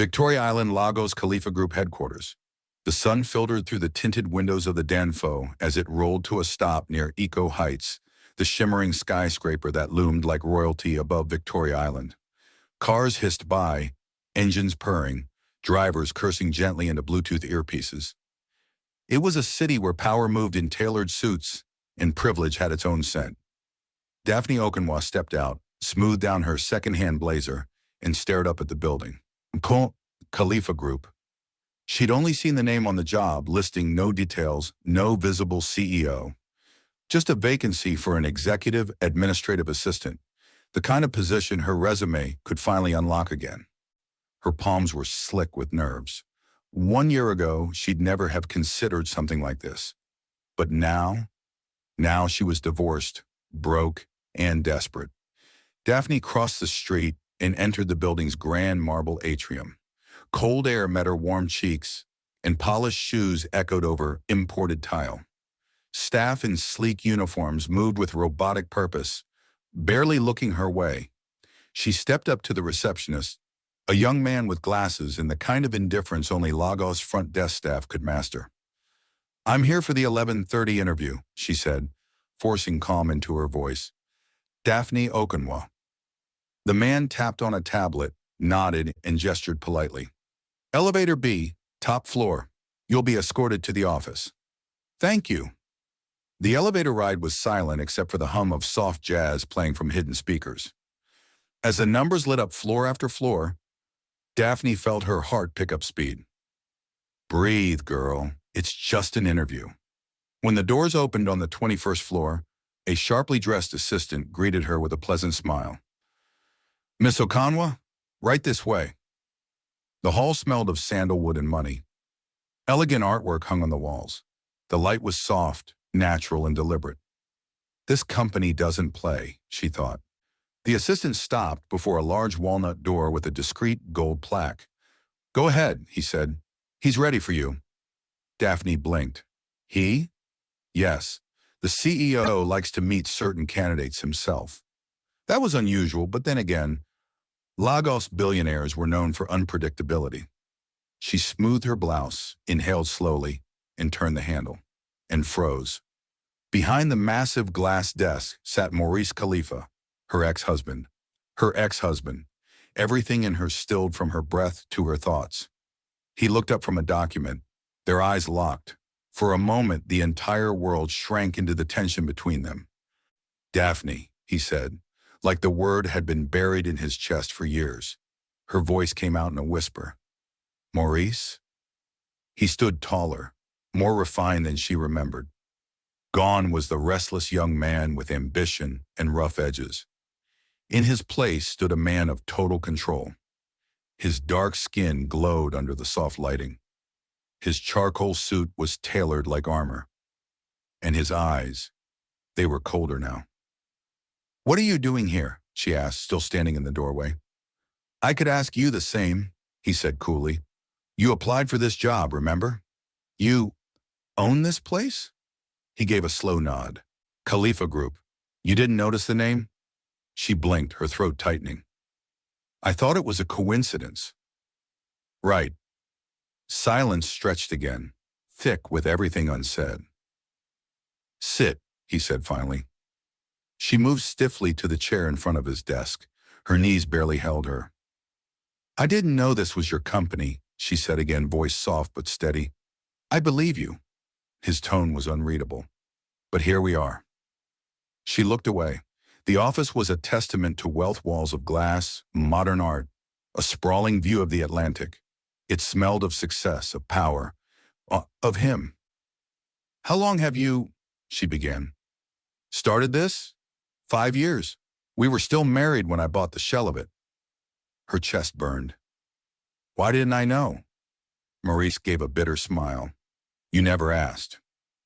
Victoria Island Lagos Khalifa Group headquarters. The sun filtered through the tinted windows of the Danfo as it rolled to a stop near Eco Heights, the shimmering skyscraper that loomed like royalty above Victoria Island. Cars hissed by, engines purring, drivers cursing gently into Bluetooth earpieces. It was a city where power moved in tailored suits and privilege had its own scent. Daphne Okonwa stepped out, smoothed down her second-hand blazer, and stared up at the building. Khalifa Group. She'd only seen the name on the job, listing no details, no visible CEO. Just a vacancy for an executive administrative assistant, the kind of position her resume could finally unlock again. Her palms were slick with nerves. 1 year ago, she'd never have considered something like this. But now she was divorced, broke, and desperate. Daphne crossed the street and entered the building's grand marble atrium. Cold air met her warm cheeks, and polished shoes echoed over imported tile. Staff in sleek uniforms moved with robotic purpose, barely looking her way. She stepped up to the receptionist, a young man with glasses and the kind of indifference only Lagos front desk staff could master. "I'm here for the 11:30 interview," she said, forcing calm into her voice. "Daphne Okonwa." The man tapped on a tablet, nodded, and gestured politely. "Elevator B, top floor. You'll be escorted to the office." "Thank you." The elevator ride was silent except for the hum of soft jazz playing from hidden speakers. As the numbers lit up floor after floor, Daphne felt her heart pick up speed. "Breathe, girl. It's just an interview." When the doors opened on the 21st floor, a sharply dressed assistant greeted her with a pleasant smile. "Miss Okonwa, right this way." The hall smelled of sandalwood and money. Elegant artwork hung on the walls. The light was soft, natural, and deliberate. "This company doesn't play," she thought. The assistant stopped before a large walnut door with a discreet gold plaque. "Go ahead," he said. "He's ready for you." Daphne blinked. "He?" "Yes. The CEO likes to meet certain candidates himself." That was unusual, but then again, Lagos billionaires were known for unpredictability. She smoothed her blouse, inhaled slowly, and turned the handle, and froze. Behind the massive glass desk sat Maurice Khalifa, her ex-husband. Her ex-husband. Everything in her stilled from her breath to her thoughts. He looked up from a document. Their eyes locked. For a moment, the entire world shrank into the tension between them. "Daphne," he said, like the word had been buried in his chest for years. Her voice came out in a whisper. "Maurice?" He stood taller, more refined than she remembered. Gone was the restless young man with ambition and rough edges. In his place stood a man of total control. His dark skin glowed under the soft lighting. His charcoal suit was tailored like armor. And his eyes, they were colder now. "What are you doing here?" she asked, still standing in the doorway. "I could ask you the same," he said coolly. "You applied for this job, remember? You own this place?" He gave a slow nod. "Khalifa Group. You didn't notice the name?" She blinked, her throat tightening. "I thought it was a coincidence." "Right." Silence stretched again, thick with everything unsaid. "Sit," he said finally. She moved stiffly to the chair in front of his desk. Her knees barely held her. "I didn't know this was your company," she said again, voice soft but steady. "I believe you." His tone was unreadable. "But here we are." She looked away. The office was a testament to wealth, walls of glass, modern art, a sprawling view of the Atlantic. It smelled of success, of power, of him. "How long have you," she began. "Started this? 5 years. We were still married when I bought the shell of it." Her chest burned. "Why didn't I know?" Maurice gave a bitter smile. "You never asked."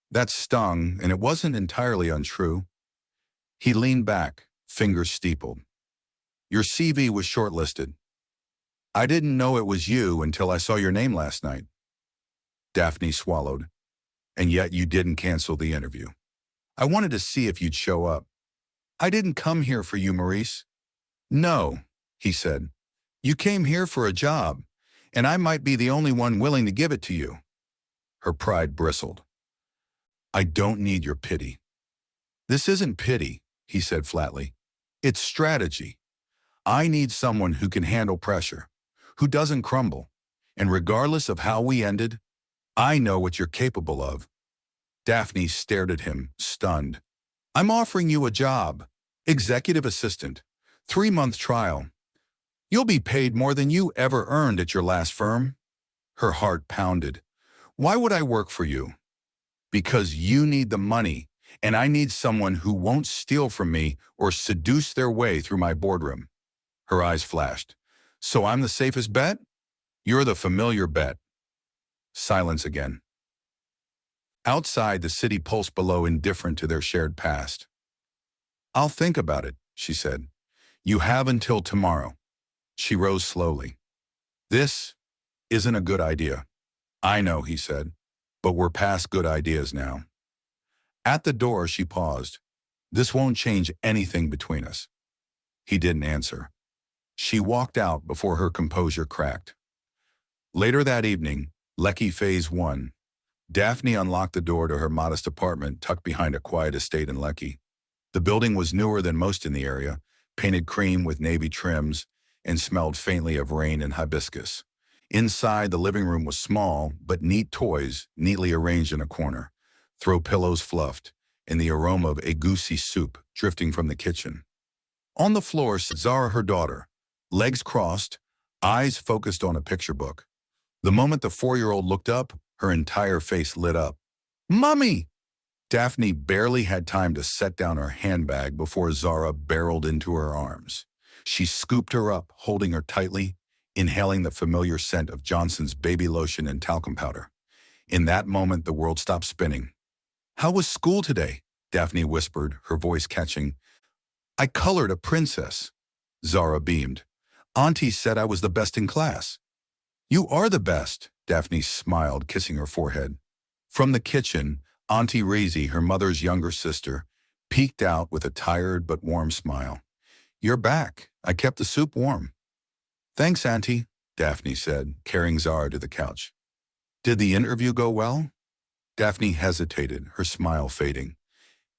That stung, and it wasn't entirely untrue. He leaned back, fingers steepled. "Your CV was shortlisted. I didn't know it was you until I saw your name last night." Daphne swallowed. "And yet you didn't cancel the interview." "I wanted to see if you'd show up." "I didn't come here for you, Maurice." "No," he said. "You came here for a job, and I might be the only one willing to give it to you. Her pride bristled. I don't need your pity. This isn't pity, he said flatly. It's strategy. I need someone who can handle pressure, who doesn't crumble, and regardless of how we ended, I know what you're capable of. Daphne stared at him, stunned. I'm offering you a job, executive assistant, 3-month trial. You'll be paid more than you ever earned at your last firm. Her heart pounded. Why would I work for you? Because you need the money, and I need someone who won't steal from me or seduce their way through my boardroom. Her eyes flashed. So I'm the safest bet? You're the familiar bet. Silence again. Outside, the city pulsed below, indifferent to their shared past. I'll think about it, she said. You have until tomorrow. She rose slowly. This isn't a good idea. I know, he said, but we're past good ideas now. At the door, she paused. This won't change anything between us. He didn't answer. She walked out before her composure cracked. Later that evening, Lekki Phase 1. Daphne unlocked the door to her modest apartment tucked behind a quiet estate in Lekki. The building was newer than most in the area, painted cream with navy trims, and smelled faintly of rain and hibiscus. Inside, the living room was small, but neat toys neatly arranged in a corner, throw pillows fluffed, and the aroma of egusi soup drifting from the kitchen. On the floor sat Zara, her daughter, legs crossed, eyes focused on a picture book. The moment the 4-year-old looked up, her entire face lit up. Mummy! Daphne barely had time to set down her handbag before Zara barreled into her arms. She scooped her up, holding her tightly, inhaling the familiar scent of Johnson's baby lotion and talcum powder. In that moment, the world stopped spinning. How was school today? Daphne whispered, her voice catching. I colored a princess. Zara beamed. Auntie said I was the best in class. You are the best, Daphne smiled, kissing her forehead. From the kitchen, Auntie Reezy, her mother's younger sister, peeked out with a tired but warm smile. You're back. I kept the soup warm. Thanks, Auntie, Daphne said, carrying Zara to the couch. Did the interview go well? Daphne hesitated, her smile fading.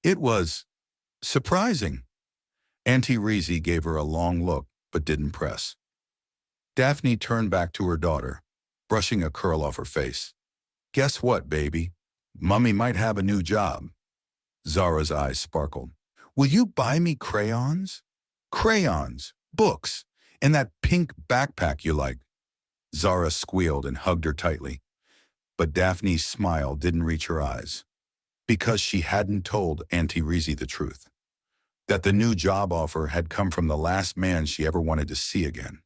It was surprising. Auntie Reezy gave her a long look, but didn't press. Daphne turned back to her daughter, brushing a curl off her face. Guess what, baby? Mummy might have a new job. Zara's eyes sparkled. Will you buy me crayons? Crayons, books, and that pink backpack you like. Zara squealed and hugged her tightly. But Daphne's smile didn't reach her eyes, because she hadn't told Auntie Reezy the truth. That the new job offer had come from the last man she ever wanted to see again.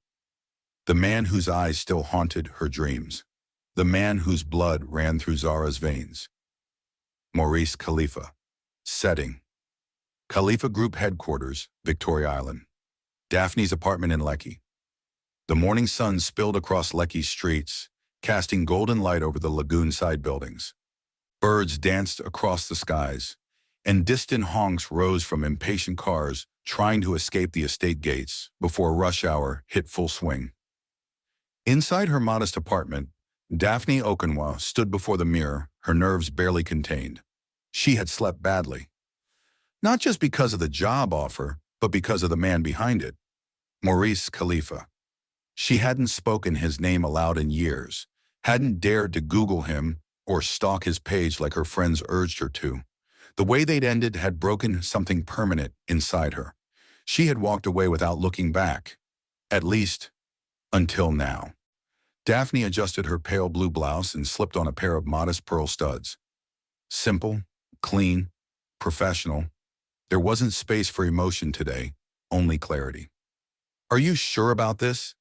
The man whose eyes still haunted her dreams. The man whose blood ran through Zara's veins. Maurice Khalifa. Setting. Khalifa Group Headquarters, Victoria Island. Daphne's apartment in Lekki. The morning sun spilled across Lekki's streets, casting golden light over the lagoon-side buildings. Birds danced across the skies, and distant honks rose from impatient cars trying to escape the estate gates before rush hour hit full swing. Inside her modest apartment, Daphne Okonwa stood before the mirror, her nerves barely contained. She had slept badly. Not just because of the job offer, but because of the man behind it, Maurice Khalifa. She hadn't spoken his name aloud in years, hadn't dared to Google him or stalk his page like her friends urged her to. The way they'd ended had broken something permanent inside her. She had walked away without looking back, at least until now. Daphne adjusted her pale blue blouse and slipped on a pair of modest pearl studs. Simple, clean, professional. There wasn't space for emotion today, only clarity. Are you sure about this?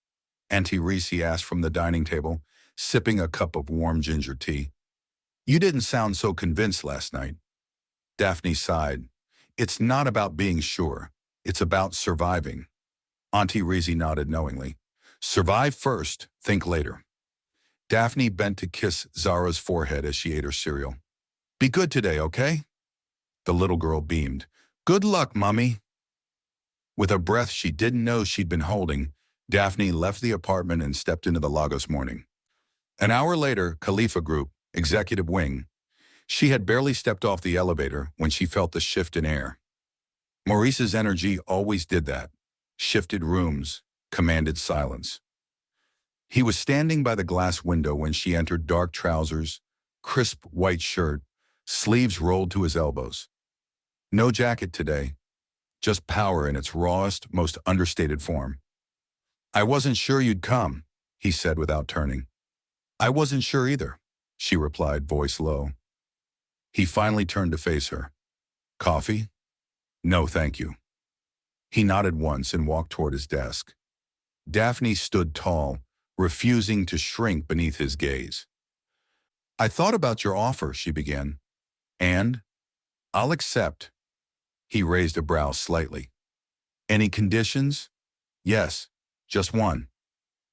Auntie Reezy asked from the dining table, sipping a cup of warm ginger tea. You didn't sound so convinced last night. Daphne sighed. It's not about being sure. It's about surviving. Auntie Reezy nodded knowingly. Survive first, think later. Daphne bent to kiss Zara's forehead as she ate her cereal. Be good today, okay? The little girl beamed. Good luck, Mummy. With a breath she didn't know she'd been holding, Daphne left the apartment and stepped into the Lagos morning. An hour later, Khalifa Group, executive wing. She had barely stepped off the elevator when she felt the shift in air. Maurice's energy always did that. Shifted rooms, commanded silence. He was standing by the glass window when she entered, dark trousers, crisp white shirt, sleeves rolled to his elbows. No jacket today, just power in its rawest, most understated form. "I wasn't sure you'd come," he said without turning. "I wasn't sure either," she replied, voice low. He finally turned to face her. "Coffee?" "No, thank you." He nodded once and walked toward his desk. Daphne stood tall, refusing to shrink beneath his gaze. "I thought about your offer," she began. "And? I'll accept." He raised a brow slightly. "Any conditions?" "Yes, just one."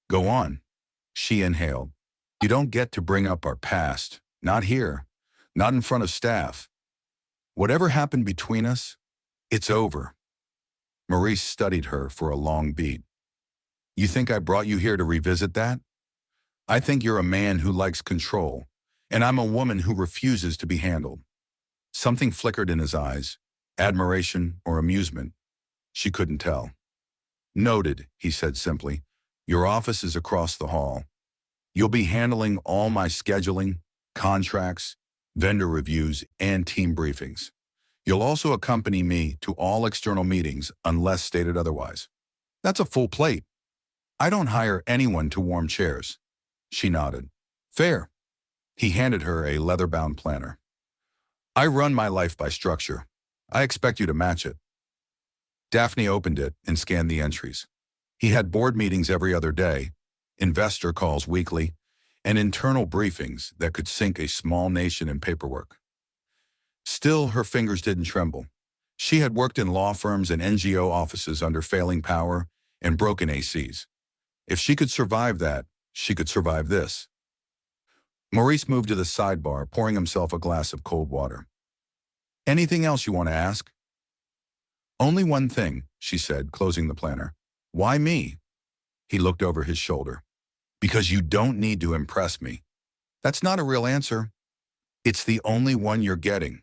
"Go on." She inhaled. "You don't get to bring up our past. Not here. Not in front of staff. Whatever happened between us, it's over." Maurice studied her for a long beat. "You think I brought you here to revisit that? I think you're a man who likes control, and I'm a woman who refuses to be handled." Something flickered in his eyes, admiration or amusement. She couldn't tell. "Noted," he said simply. "Your office is across the hall. You'll be handling all my scheduling, contracts, vendor reviews, and team briefings. You'll also accompany me to all external meetings unless stated otherwise." "That's a full plate." "I don't hire anyone to warm chairs." She nodded. "Fair." He handed her a leather-bound planner. "I run my life by structure. I expect you to match it." Daphne opened it and scanned the entries. He had board meetings every other day, investor calls weekly, and internal briefings that could sink a small nation in paperwork. Still, her fingers didn't tremble. She had worked in law firms and NGO offices under failing power and broken ACs. If she could survive that, she could survive this. Maurice moved to the sidebar, pouring himself a glass of cold water. "Anything else you want to ask?" "Only one thing," she said, closing the planner. "Why me?" He looked over his shoulder. "Because you don't need to impress me." "That's not a real answer." "It's the only one you're getting."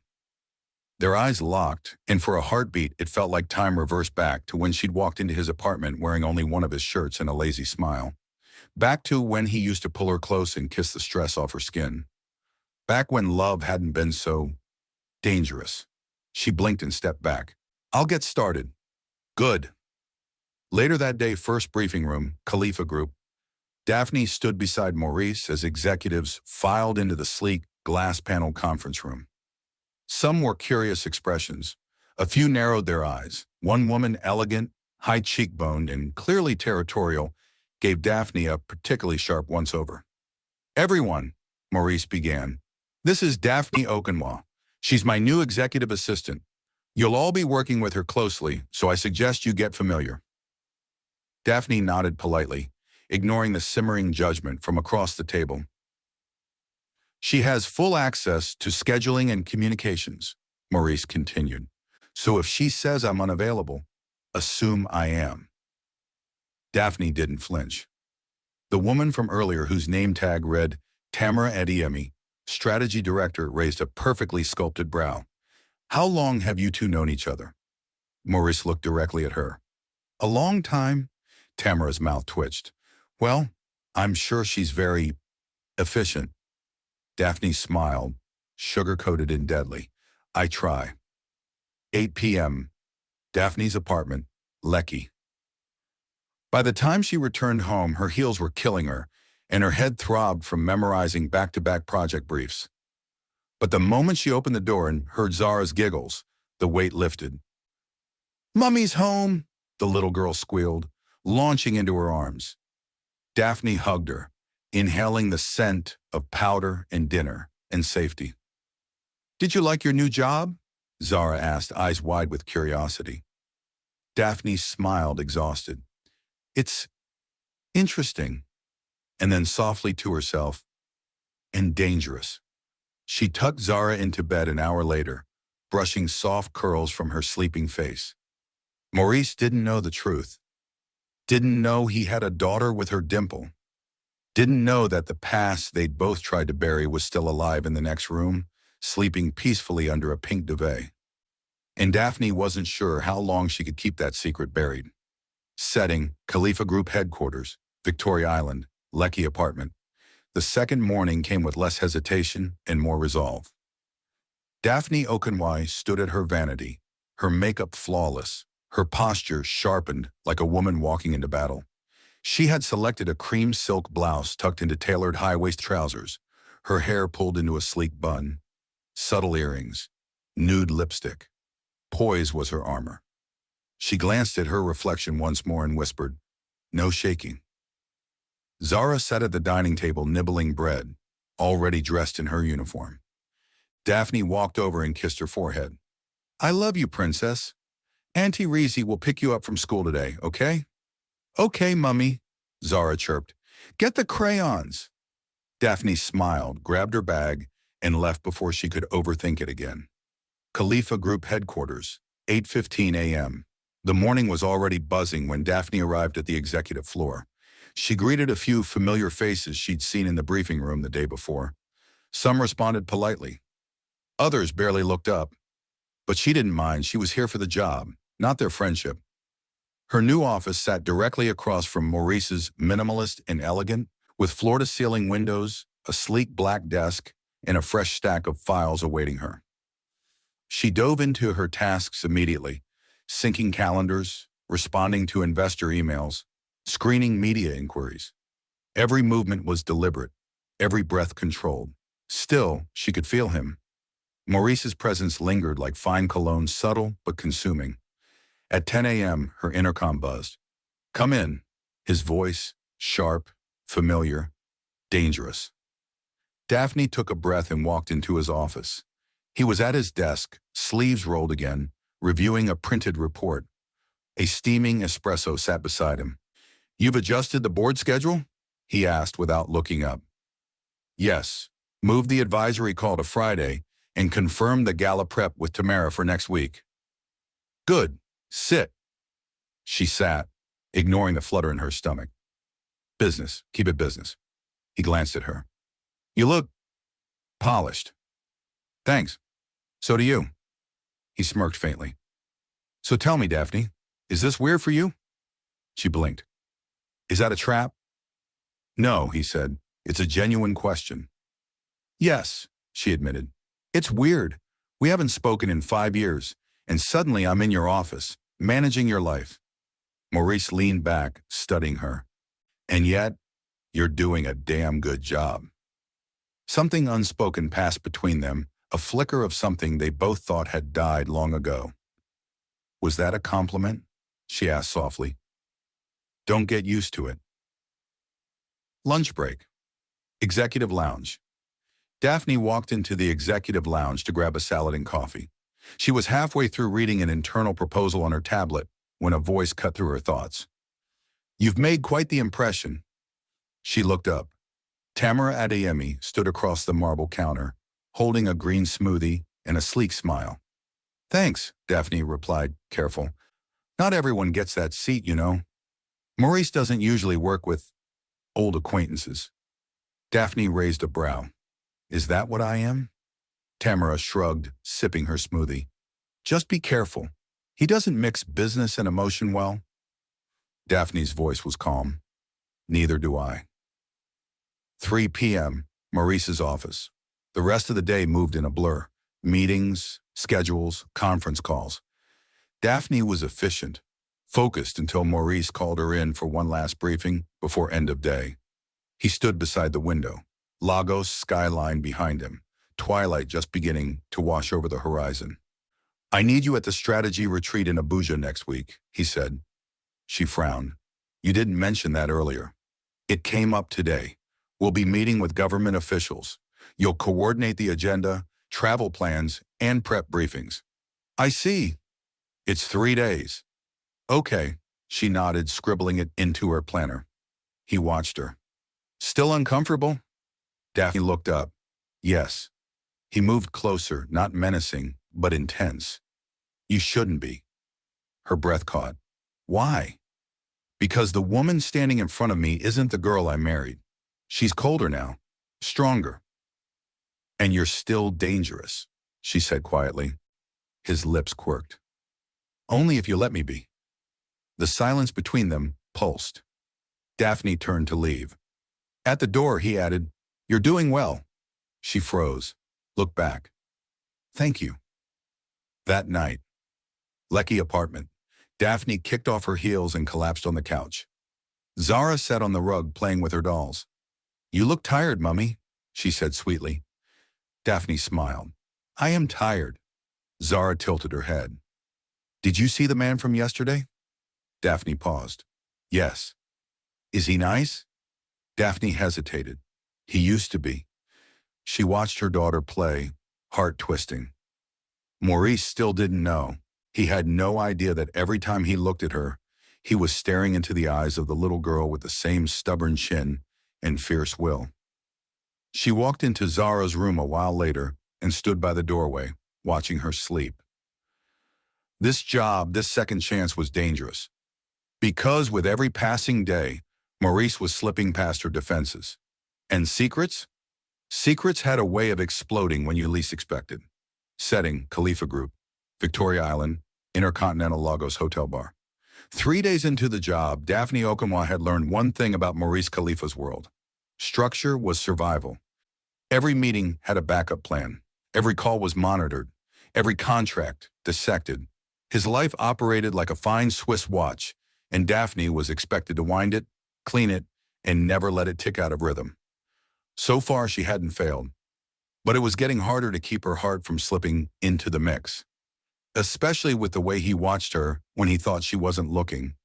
Their eyes locked, and for a heartbeat it felt like time reversed back to when she'd walked into his apartment wearing only one of his shirts and a lazy smile. Back to when he used to pull her close and kiss the stress off her skin. Back when love hadn't been so dangerous. She blinked and stepped back. "I'll get started." "Good." Later that day, first briefing room, Khalifa Group. Daphne stood beside Maurice as executives filed into the sleek, glass-paneled conference room. Some wore curious expressions. A few narrowed their eyes. One woman, elegant, high cheekboned, and clearly territorial, gave Daphne a particularly sharp once-over. "Everyone," Maurice began, "this is Daphne Okonwa. She's my new executive assistant. You'll all be working with her closely, so I suggest you get familiar." Daphne nodded politely, ignoring the simmering judgment from across the table. "She has full access to scheduling and communications," Maurice continued. "So if she says I'm unavailable, assume I am." Daphne didn't flinch. The woman from earlier whose name tag read Tamara Ediemi, strategy director, raised a perfectly sculpted brow. "How long have you two known each other?" Maurice looked directly at her. "A long time." Tamara's mouth twitched. "Well, I'm sure she's very efficient." Daphne smiled, sugar-coated and deadly. "I try." 8 p.m. Daphne's apartment, Lekki. By the time she returned home, her heels were killing her, and her head throbbed from memorizing back-to-back project briefs. But the moment she opened the door and heard Zara's giggles, the weight lifted. "Mummy's home," the little girl squealed, launching into her arms. Daphne hugged her, inhaling the scent of powder and dinner and safety. "Did you like your new job?" Zara asked, eyes wide with curiosity. Daphne smiled, exhausted. "It's interesting." And then softly to herself, "and dangerous." She tucked Zara into bed an hour later, brushing soft curls from her sleeping face. Maurice didn't know the truth. Didn't know he had a daughter with her dimple. Didn't know that the past they'd both tried to bury was still alive in the next room, sleeping peacefully under a pink duvet. And Daphne wasn't sure how long she could keep that secret buried. Setting, Khalifa Group headquarters, Victoria Island, Lekki apartment. The second morning came with less hesitation and more resolve. Daphne Okonwa stood at her vanity, her makeup flawless, her posture sharpened like a woman walking into battle. She had selected a cream silk blouse tucked into tailored high-waist trousers, her hair pulled into a sleek bun, subtle earrings, nude lipstick. Poise was her armor. She glanced at her reflection once more and whispered, "No shaking." Zara sat at the dining table nibbling bread, already dressed in her uniform. Daphne walked over and kissed her forehead. "I love you, princess. Auntie Reezy will pick you up from school today, okay?" "Okay, Mummy," Zara chirped. "Get the crayons." Daphne smiled, grabbed her bag, and left before she could overthink it again. Khalifa Group headquarters, 8:15 a.m. The morning was already buzzing when Daphne arrived at the executive floor. She greeted a few familiar faces she'd seen in the briefing room the day before. Some responded politely. Others barely looked up. But she didn't mind. She was here for the job, not their friendship. Her new office sat directly across from Maurice's, minimalist and elegant, with floor-to-ceiling windows, a sleek black desk, and a fresh stack of files awaiting her. She dove into her tasks immediately, syncing calendars, responding to investor emails, screening media inquiries. Every movement was deliberate, every breath controlled. Still, she could feel him. Maurice's presence lingered like fine cologne, subtle but consuming. At 10 a.m., her intercom buzzed. "Come in." His voice, sharp, familiar, dangerous. Daphne took a breath and walked into his office. He was at his desk, sleeves rolled again, reviewing a printed report. A steaming espresso sat beside him. "You've adjusted the board schedule?" he asked without looking up. "Yes. Moved the advisory call to Friday and confirmed the gala prep with Tamara for next week." "Good. Sit." She sat, ignoring the flutter in her stomach. "Business. Keep it business." He glanced at her. "You look polished." "Thanks. So do you." He smirked faintly. "So tell me, Daphne, is this weird for you?" She blinked. "Is that a trap?" "No," he said. "It's a genuine question." "Yes," she admitted. "It's weird. We haven't spoken in 5 years, and suddenly I'm in your office, managing your life." Maurice leaned back, studying her. "And yet, you're doing a damn good job." Something unspoken passed between them, a flicker of something they both thought had died long ago. "Was that a compliment?" she asked softly. "Don't get used to it." Lunch break. Executive lounge. Daphne walked into the executive lounge to grab a salad and coffee. She was halfway through reading an internal proposal on her tablet when a voice cut through her thoughts. "You've made quite the impression." She looked up. Tamara Adeyemi stood across the marble counter, holding a green smoothie and a sleek smile. "Thanks," Daphne replied, careful. "Not everyone gets that seat, you know. Maurice doesn't usually work with old acquaintances." Daphne raised a brow. "Is that what I am?" Tamara shrugged, sipping her smoothie. "Just be careful. He doesn't mix business and emotion well." Daphne's voice was calm. "Neither do I." 3 p.m., Maurice's office. The rest of the day moved in a blur. Meetings, schedules, conference calls. Daphne was efficient, focused until Maurice called her in for one last briefing before end of day. He stood beside the window, Lagos skyline behind him, twilight just beginning to wash over the horizon. "I need you at the strategy retreat in Abuja next week," he said. She frowned. "You didn't mention that earlier." "It came up today. We'll be meeting with government officials. You'll coordinate the agenda, travel plans, and prep briefings." "I see. It's 3 days." "Okay," she nodded, scribbling it into her planner. He watched her. "Still uncomfortable?" Daphne looked up. "Yes." He moved closer, not menacing, but intense. "You shouldn't be." Her breath caught. "Why?" Because the woman standing in front of me isn't the girl I married. She's colder now, stronger. And you're still dangerous, she said quietly. His lips quirked. Only if you let me be. The silence between them pulsed. Daphne turned to leave. At the door, he added, "You're doing well." She froze, looked back. "Thank you." That night, Lecky apartment, Daphne kicked off her heels and collapsed on the couch. Zara sat on the rug playing with her dolls. "You look tired, Mummy," she said sweetly. Daphne smiled. "I am tired." Zara tilted her head. "Did you see the man from yesterday?" Daphne paused. "Yes." "Is he nice?" Daphne hesitated. "He used to be." She watched her daughter play, heart twisting. Maurice still didn't know. He had no idea that every time he looked at her, he was staring into the eyes of the little girl with the same stubborn chin and fierce will. She walked into Zara's room a while later and stood by the doorway, watching her sleep. This job, this second chance, was dangerous. Because with every passing day, Maurice was slipping past her defenses. And secrets? Secrets had a way of exploding when you least expected. Setting, Khalifa Group, Victoria Island, Intercontinental Lagos Hotel Bar. 3 days into the job, Daphne Okonwa had learned one thing about Maurice Khalifa's world. Structure was survival. Every meeting had a backup plan. Every call was monitored. Every contract dissected. His life operated like a fine Swiss watch, and Daphne was expected to wind it, clean it, and never let it tick out of rhythm. So far, she hadn't failed. But it was getting harder to keep her heart from slipping into the mix, especially with the way he watched her when he thought she wasn't looking.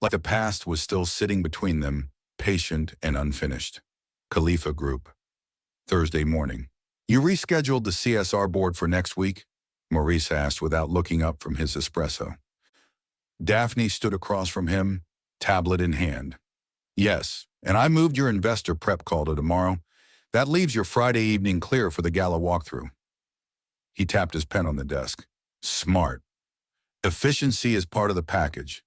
Like the past was still sitting between them, patient and unfinished. Khalifa Group. Thursday morning. "You rescheduled the CSR board for next week?" Maurice asked without looking up from his espresso. Daphne stood across from him, tablet in hand. "Yes, and I moved your investor prep call to tomorrow. That leaves your Friday evening clear for the Gala walkthrough." He tapped his pen on the desk. Smart. Efficiency is part of the package.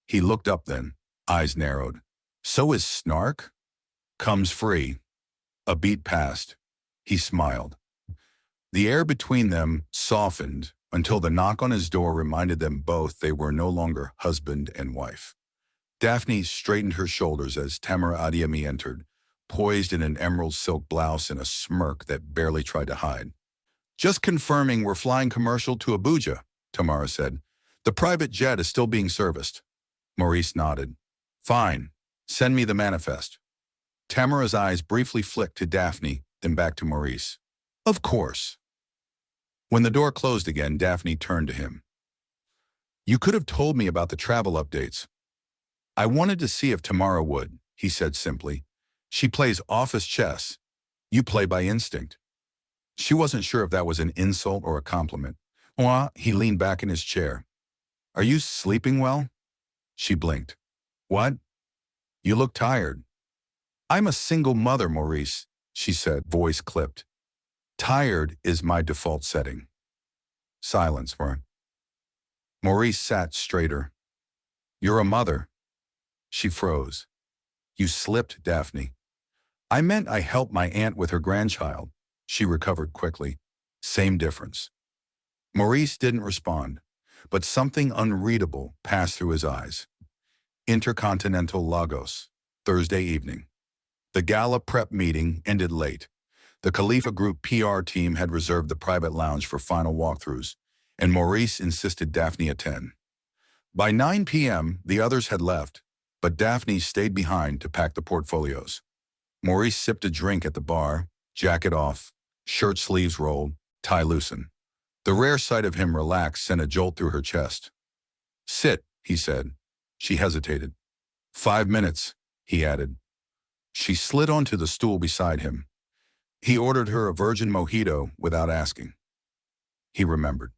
He looked up then, eyes narrowed. "So is snark?" "Comes free." A beat passed. He smiled. The air between them softened until the knock on his door reminded them both they were no longer husband and wife. Daphne straightened her shoulders as Tamara entered, poised in an emerald silk blouse and a smirk that barely tried to hide. "Just confirming we're flying commercial to Abuja," Tamara said. "The private jet is still being serviced." Maurice nodded. "Fine. Send me the manifest." Tamara's eyes briefly flicked to Daphne, then back to Maurice. "Of course." When the door closed again, Daphne turned to him. "You could have told me about the travel updates." "I wanted to see if Tamara would," he said simply. "She plays office chess. You play by instinct." She wasn't sure if that was an insult or a compliment. He leaned back in his chair. "Are you sleeping well?" She blinked. "What?" "You look tired." "I'm a single mother, Maurice," she said, voice clipped. "Tired is my default setting." Silence. Maurice sat straighter. "You're a mother." She froze. "You slipped, Daphne." "I meant I helped my aunt with her grandchild." She recovered quickly. "Same difference." Maurice didn't respond, but something unreadable passed through his eyes. Intercontinental Lagos, Thursday evening. The Gala prep meeting ended late. The Khalifa Group PR team had reserved the private lounge for final walkthroughs, and Maurice insisted Daphne attend. By 9 p.m., the others had left, but Daphne stayed behind to pack the portfolios. Maurice sipped a drink at the bar, jacket off, shirt sleeves rolled, tie loosened. The rare sight of him relaxed sent a jolt through her chest. "Sit," he said. She hesitated. 5 minutes, he added. She slid onto the stool beside him. He ordered her a virgin mojito without asking. He remembered.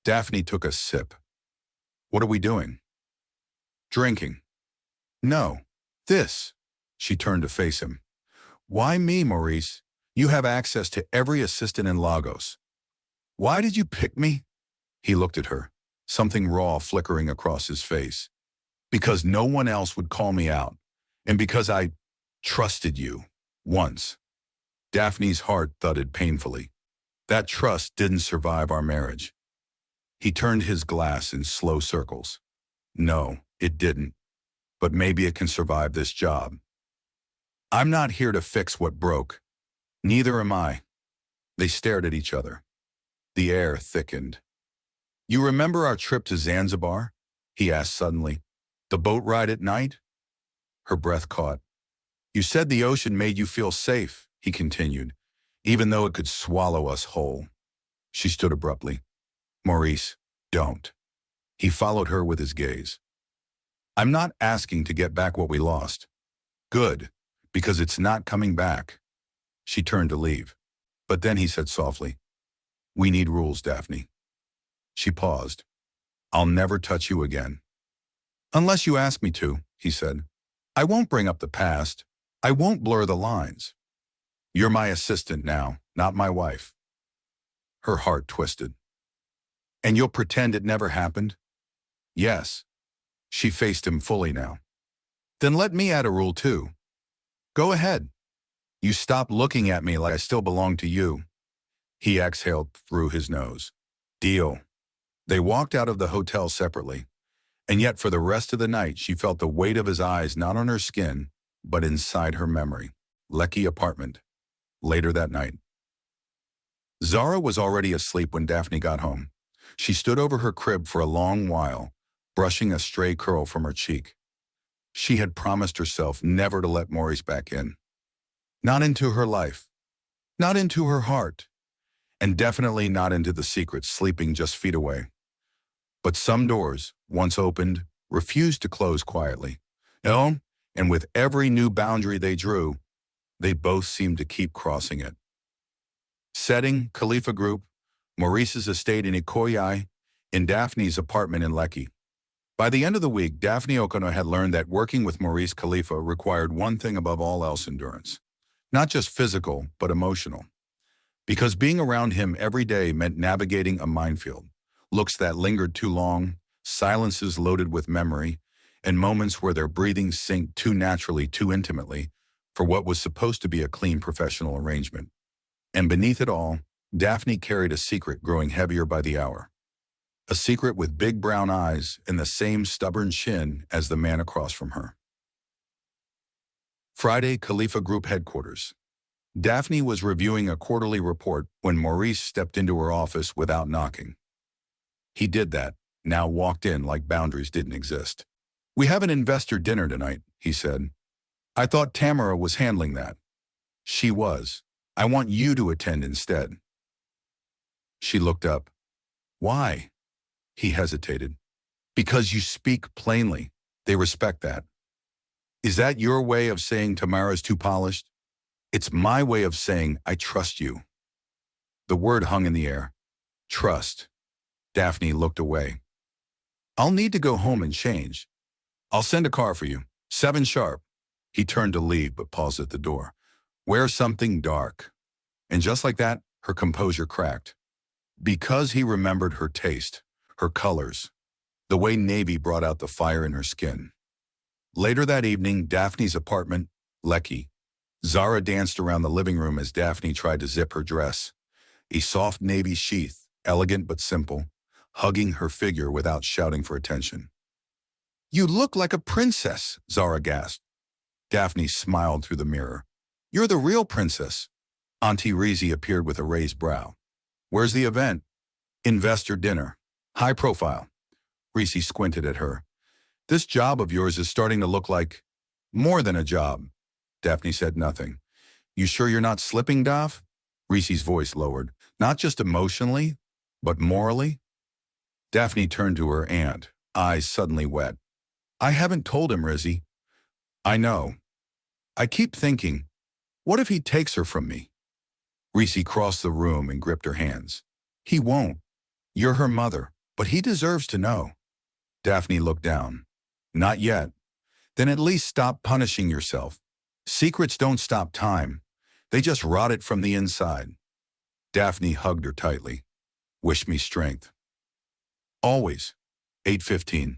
Daphne took a sip. "What are we doing?" "Drinking." "No, this." She turned to face him. "Why me, Maurice? You have access to every assistant in Lagos." "Why did you pick me?" He looked at her, something raw flickering across his face. Because no one else would call me out. And because I trusted you. Once. Daphne's heart thudded painfully. That trust didn't survive our marriage. He turned his glass in slow circles. No, it didn't. But maybe it can survive this job. I'm not here to fix what broke. Neither am I. They stared at each other. The air thickened. You remember our trip to Zanzibar? He asked suddenly. The boat ride at night? Her breath caught. You said the ocean made you feel safe, he continued, even though it could swallow us whole. She stood abruptly. Maurice, don't. He followed her with his gaze. I'm not asking to get back what we lost. Good, because it's not coming back. She turned to leave. But then he said softly, we need rules, Daphne. She paused. I'll never touch you again. Unless you ask me to, he said. I won't bring up the past. I won't blur the lines. You're my assistant now, not my wife. Her heart twisted. And you'll pretend it never happened? Yes. She faced him fully now. Then let me add a rule too. Go ahead. You stop looking at me like I still belong to you. He exhaled through his nose. Deal. They walked out of the hotel separately, and yet for the rest of the night she felt the weight of his eyes not on her skin, but inside her memory. Lekki apartment. Later that night. Zara was already asleep when Daphne got home. She stood over her crib for a long while, brushing a stray curl from her cheek. She had promised herself never to let Maurice back in. Not into her life. Not into her heart. And definitely not into the secret sleeping just feet away. But some doors, once opened, refused to close quietly. No, and with every new boundary they drew, they both seemed to keep crossing it. Setting, Khalifa Group, Maurice's estate in Ikoyi, in Daphne's apartment in Lekki. By the end of the week, Daphne Okonwa had learned that working with Maurice Khalifa required one thing above all else: endurance. Not just physical, but emotional. Because being around him every day meant navigating a minefield, looks that lingered too long, silences loaded with memory, and moments where their breathing synced too naturally, too intimately, for what was supposed to be a clean professional arrangement. And beneath it all, Daphne carried a secret growing heavier by the hour. A secret with big brown eyes and the same stubborn chin as the man across from her. Friday, Khalifa Group headquarters. Daphne was reviewing a quarterly report when Maurice stepped into her office without knocking. He did that, now walked in like boundaries didn't exist. We have an investor dinner tonight, he said. I thought Tamara was handling that. She was. I want you to attend instead. She looked up. Why? He hesitated. Because you speak plainly. They respect that. Is that your way of saying Tamara's too polished? It's my way of saying I trust you. The word hung in the air. Trust. Daphne looked away. I'll need to go home and change. I'll send a car for you. 7 sharp. He turned to leave but paused at the door. Wear something dark. And just like that, her composure cracked. Because he remembered her taste, her colors, the way navy brought out the fire in her skin. Later that evening, Daphne's apartment, Lekki. Zara danced around the living room as Daphne tried to zip her dress. A soft navy sheath, elegant but simple, hugging her figure without shouting for attention. You look like a princess, Zara gasped. Daphne smiled through the mirror. You're the real princess. Auntie appeared with a raised brow. Where's the event? Investor dinner. High profile. Reese squinted at her. This job of yours is starting to look like more than a job. Daphne said nothing. You sure you're not slipping, Daph? Reese's voice lowered. Not just emotionally, but morally? Daphne turned to her aunt, eyes suddenly wet. I haven't told him, Rizzy. I know. I keep thinking, what if he takes her from me? Reese crossed the room and gripped her hands. He won't. You're her mother, but he deserves to know. Daphne looked down. Not yet. Then at least stop punishing yourself. Secrets don't stop time. They just rot it from the inside. Daphne hugged her tightly. Wish me strength. Always. 8:15.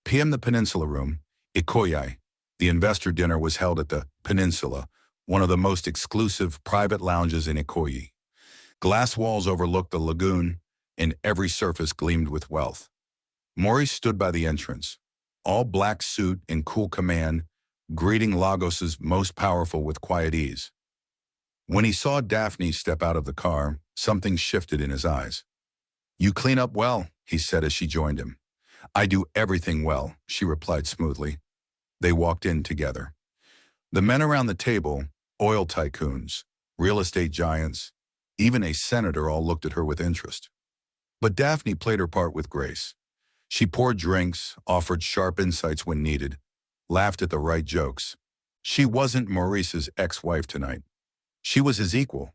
PM the Peninsula Room, Ikoyi. The investor dinner was held at the Peninsula, one of the most exclusive private lounges in Ikoyi. Glass walls overlooked the lagoon, and every surface gleamed with wealth. Maurice stood by the entrance, all black suit and cool command, greeting Lagos's most powerful with quiet ease. When he saw Daphne step out of the car, something shifted in his eyes. "You clean up well," he said as she joined him. "I do everything well," she replied smoothly. They walked in together. The men around the table, oil tycoons, real estate giants, even a senator, all looked at her with interest. But Daphne played her part with grace. She poured drinks, offered sharp insights when needed, laughed at the right jokes. She wasn't Maurice's ex-wife tonight. She was his equal.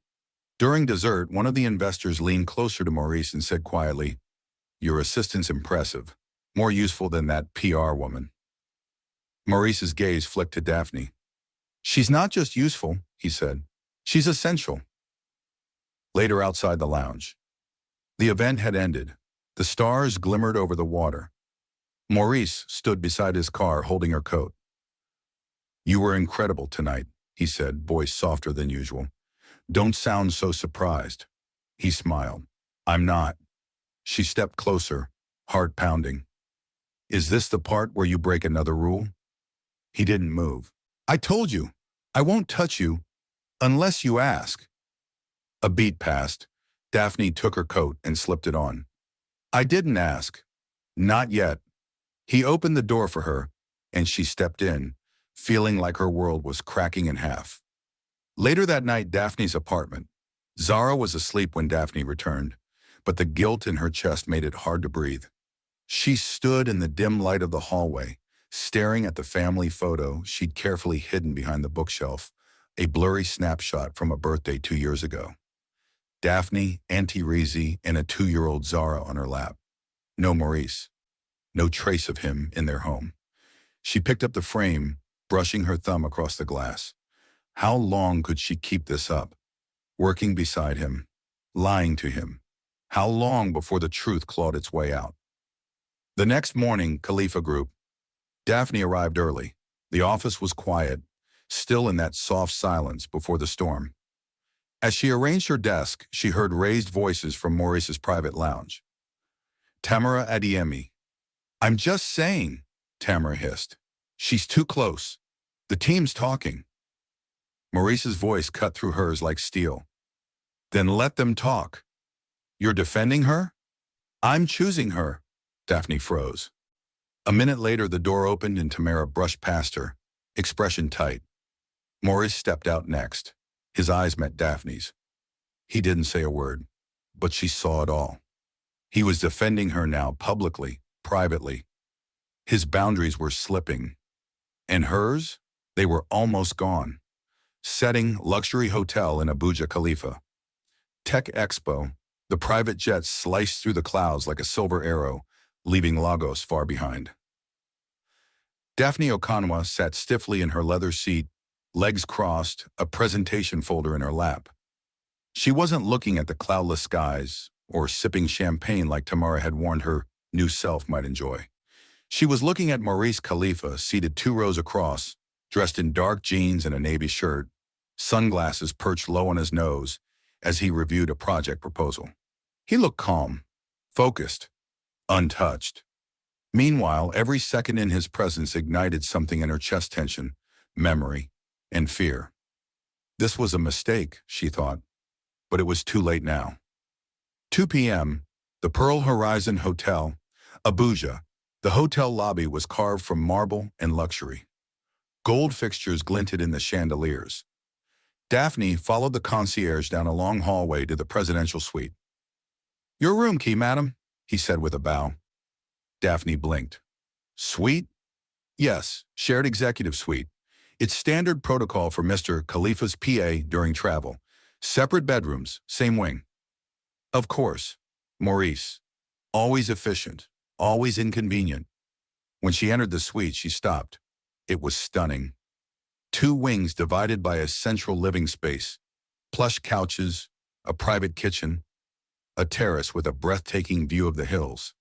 During dessert, one of the investors leaned closer to Maurice and said quietly, "Your assistant's impressive, more useful than that PR woman." Maurice's gaze flicked to Daphne. "She's not just useful," he said. "She's essential." Later, outside the lounge. The event had ended. The stars glimmered over the water. Maurice stood beside his car holding her coat. "You were incredible tonight," he said, voice softer than usual. "Don't sound so surprised." He smiled. "I'm not." She stepped closer, heart pounding. "Is this the part where you break another rule?" He didn't move. "I told you, I won't touch you unless you ask." A beat passed. Daphne took her coat and slipped it on. "I didn't ask. Not yet." He opened the door for her, and she stepped in, feeling like her world was cracking in half. Later that night, Daphne's apartment. Zara was asleep when Daphne returned, but the guilt in her chest made it hard to breathe. She stood in the dim light of the hallway, staring at the family photo she'd carefully hidden behind the bookshelf, a blurry snapshot from a birthday 2 years ago. Daphne, Auntie Reezy, and a 2-year-old Zara on her lap. No Maurice. No trace of him in their home. She picked up the frame, brushing her thumb across the glass. How long could she keep this up? Working beside him, lying to him. How long before the truth clawed its way out? The next morning, Khalifa Group. Daphne arrived early. The office was quiet, still in that soft silence before the storm. As she arranged her desk, she heard raised voices from Maurice's private lounge. "Tamara Adiemi." "I'm just saying," Tamara hissed. "She's too close. The team's talking." Maurice's voice cut through hers like steel. "Then let them talk." "You're defending her?" "I'm choosing her." Daphne froze. A minute later, the door opened and Tamara brushed past her, expression tight. Maurice stepped out next. His eyes met Daphne's. He didn't say a word, but she saw it all. He was defending her now, publicly, privately. His boundaries were slipping. And hers? They were almost gone. Setting, luxury hotel in Abuja, Khalifa. Tech Expo. The private jet sliced through the clouds like a silver arrow, leaving Lagos far behind. Daphne Okonwa sat stiffly in her leather seat, legs crossed, a presentation folder in her lap. She wasn't looking at the cloudless skies or sipping champagne like Tamara had warned her new self might enjoy. She was looking at Maurice Khalifa seated 2 rows across, dressed in dark jeans and a navy shirt, sunglasses perched low on his nose as he reviewed a project proposal. He looked calm, focused, untouched. Meanwhile, every second in his presence ignited something in her chest: tension, memory, and fear. This was a mistake, she thought, but it was too late now. 2 p.m., the Pearl Horizon Hotel, Abuja. The hotel lobby was carved from marble and luxury. Gold fixtures glinted in the chandeliers. Daphne followed the concierge down a long hallway to the presidential suite. "Your room key, madam," he said with a bow. Daphne blinked. "Suite?" "Yes, shared executive suite. It's standard protocol for Mr. Khalifa's PA during travel. Separate bedrooms, same wing." Of course. Maurice. Always efficient, always inconvenient. When she entered the suite, she stopped. It was stunning. 2 wings divided by a central living space, plush couches, a private kitchen, a terrace with a breathtaking view of the hills.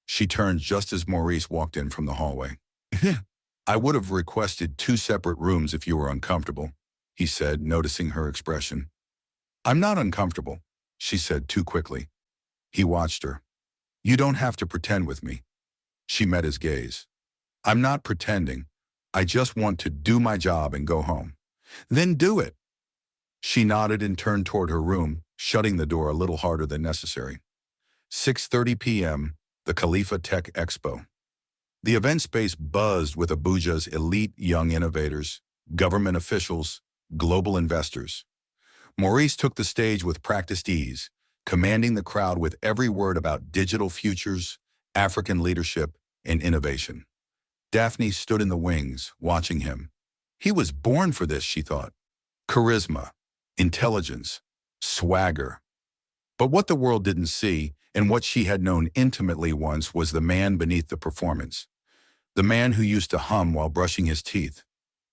She turned just as Maurice walked in from the hallway. I would have requested 2 separate rooms if you were uncomfortable, he said, noticing her expression. I'm not uncomfortable, she said too quickly. He watched her. You don't have to pretend with me. She met his gaze. I'm not pretending. I just want to do my job and go home. Then do it. She nodded and turned toward her room, shutting the door a little harder than necessary. 6:30 p.m., the Khalifa Tech Expo. The event space buzzed with Abuja's elite young innovators, government officials, global investors. Maurice took the stage with practiced ease, commanding the crowd with every word about digital futures, African leadership, and innovation. Daphne stood in the wings, watching him. He was born for this, she thought. Charisma, intelligence, swagger. But what the world didn't see, and what she had known intimately once, was the man beneath the performance. The man who used to hum while brushing his teeth,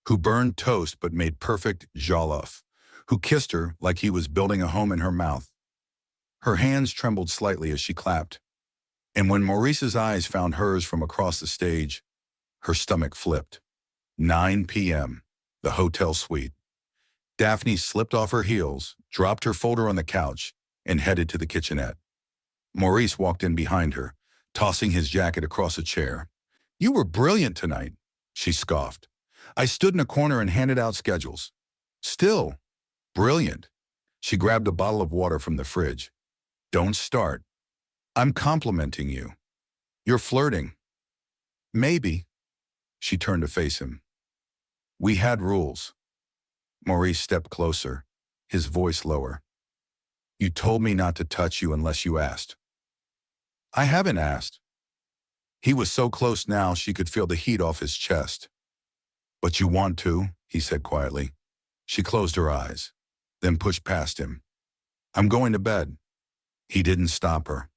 who burned toast but made perfect jollof, who kissed her like he was building a home in her mouth. Her hands trembled slightly as she clapped, and when Maurice's eyes found hers from across the stage, her stomach flipped. 9 p.m., the hotel suite. Daphne slipped off her heels, dropped her folder on the couch, and headed to the kitchenette. Maurice walked in behind her, tossing his jacket across a chair. You were brilliant tonight, she scoffed. I stood in a corner and handed out schedules. Still, brilliant. She grabbed a bottle of water from the fridge. Don't start. I'm complimenting you. You're flirting. Maybe. She turned to face him. We had rules. Maurice stepped closer, his voice lower. You told me not to touch you unless you asked. I haven't asked. He was so close now she could feel the heat off his chest. But you want to, he said quietly. She closed her eyes, then pushed past him. I'm going to bed. He didn't stop her.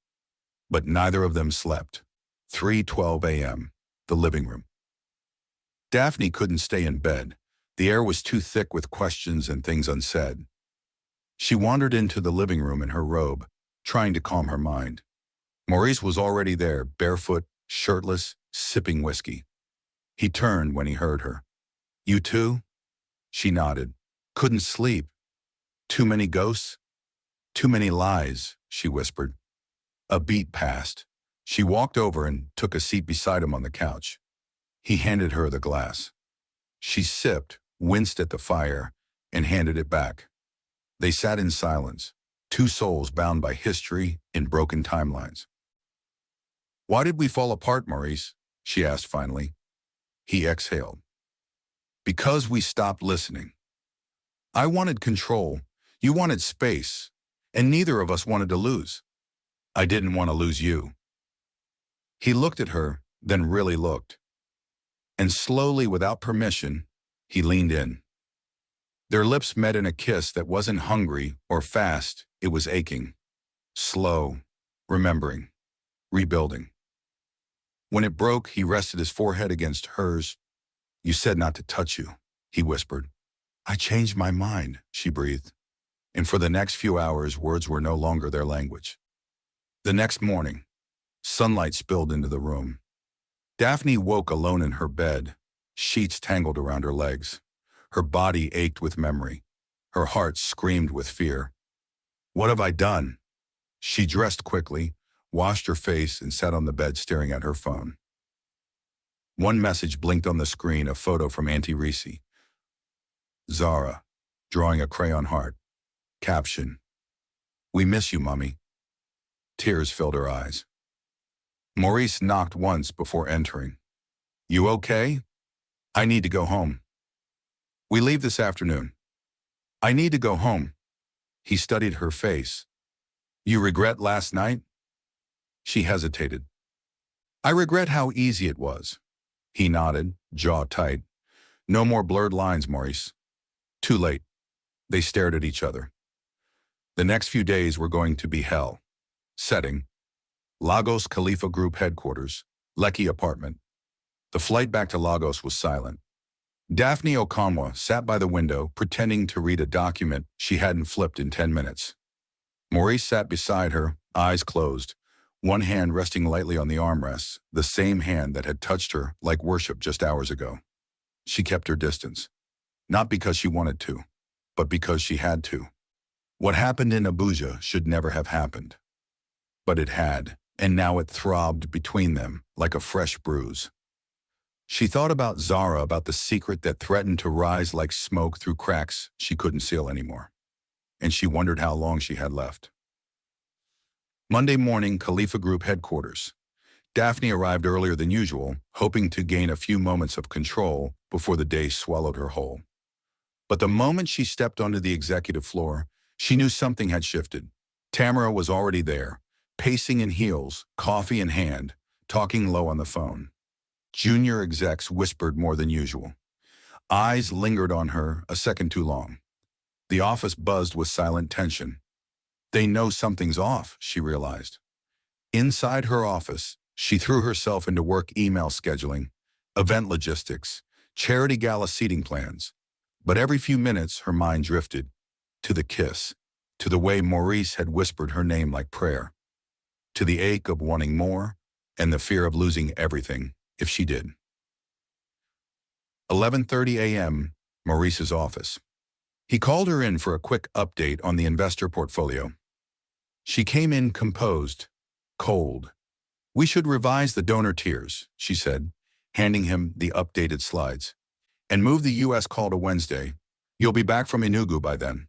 But neither of them slept. 3:12 a.m., the living room. Daphne couldn't stay in bed. The air was too thick with questions and things unsaid. She wandered into the living room in her robe, trying to calm her mind. Maurice was already there, barefoot, shirtless, sipping whiskey. He turned when he heard her. You too? She nodded. Couldn't sleep. Too many ghosts? Too many lies, she whispered. A beat passed. She walked over and took a seat beside him on the couch. He handed her the glass. She sipped, winced at the fire, and handed it back. They sat in silence, two souls bound by history in broken timelines. Why did we fall apart, Maurice? She asked finally. He exhaled. Because we stopped listening. I wanted control, you wanted space, and neither of us wanted to lose. I didn't want to lose you. He looked at her, then really looked. And slowly, without permission, he leaned in. Their lips met in a kiss that wasn't hungry or fast, it was aching. Slow, remembering, rebuilding. When it broke, he rested his forehead against hers. You said not to touch you, he whispered. I changed my mind, she breathed. And for the next few hours, words were no longer their language. The next morning, sunlight spilled into the room. Daphne woke alone in her bed, sheets tangled around her legs. Her body ached with memory. Her heart screamed with fear. What have I done? She dressed quickly, washed her face, and sat on the bed staring at her phone. One message blinked on the screen, a photo from Auntie. Zara, drawing a crayon heart. Caption, We miss you, Mummy. Tears filled her eyes. Maurice knocked once before entering. You okay? I need to go home. We leave this afternoon. I need to go home. He studied her face. You regret last night? She hesitated. I regret how easy it was. He nodded, jaw tight. No more blurred lines, Maurice. Too late. They stared at each other. The next few days were going to be hell. Setting, Lagos Khalifa Group headquarters, Lekki apartment. The flight back to Lagos was silent. Daphne Okonwa sat by the window, pretending to read a document she hadn't flipped in 10 minutes. Maurice sat beside her, eyes closed, one hand resting lightly on the armrests, the same hand that had touched her like worship just hours ago. She kept her distance, not because she wanted to, but because she had to. What happened in Abuja should never have happened. But it had, and now it throbbed between them like a fresh bruise. She thought about Zara, about the secret that threatened to rise like smoke through cracks she couldn't seal anymore. And she wondered how long she had left. Monday morning, Khalifa Group headquarters. Daphne arrived earlier than usual, hoping to gain a few moments of control before the day swallowed her whole. But the moment she stepped onto the executive floor, she knew something had shifted. Tamara was already there, pacing in heels, coffee in hand, talking low on the phone. Junior execs whispered more than usual. Eyes lingered on her a second too long. The office buzzed with silent tension. They know something's off, she realized. Inside her office, she threw herself into work email scheduling, event logistics, charity gala seating plans. But every few minutes, her mind drifted to the kiss, to the way Maurice had whispered her name like prayer, to the ache of wanting more and the fear of losing everything if she did. 11:30 a.m., Maurice's office. He called her in for a quick update on the investor portfolio. She came in composed, cold. "We should revise the donor tiers," she said, handing him the updated slides. "And move the U.S. call to Wednesday. You'll be back from Enugu by then."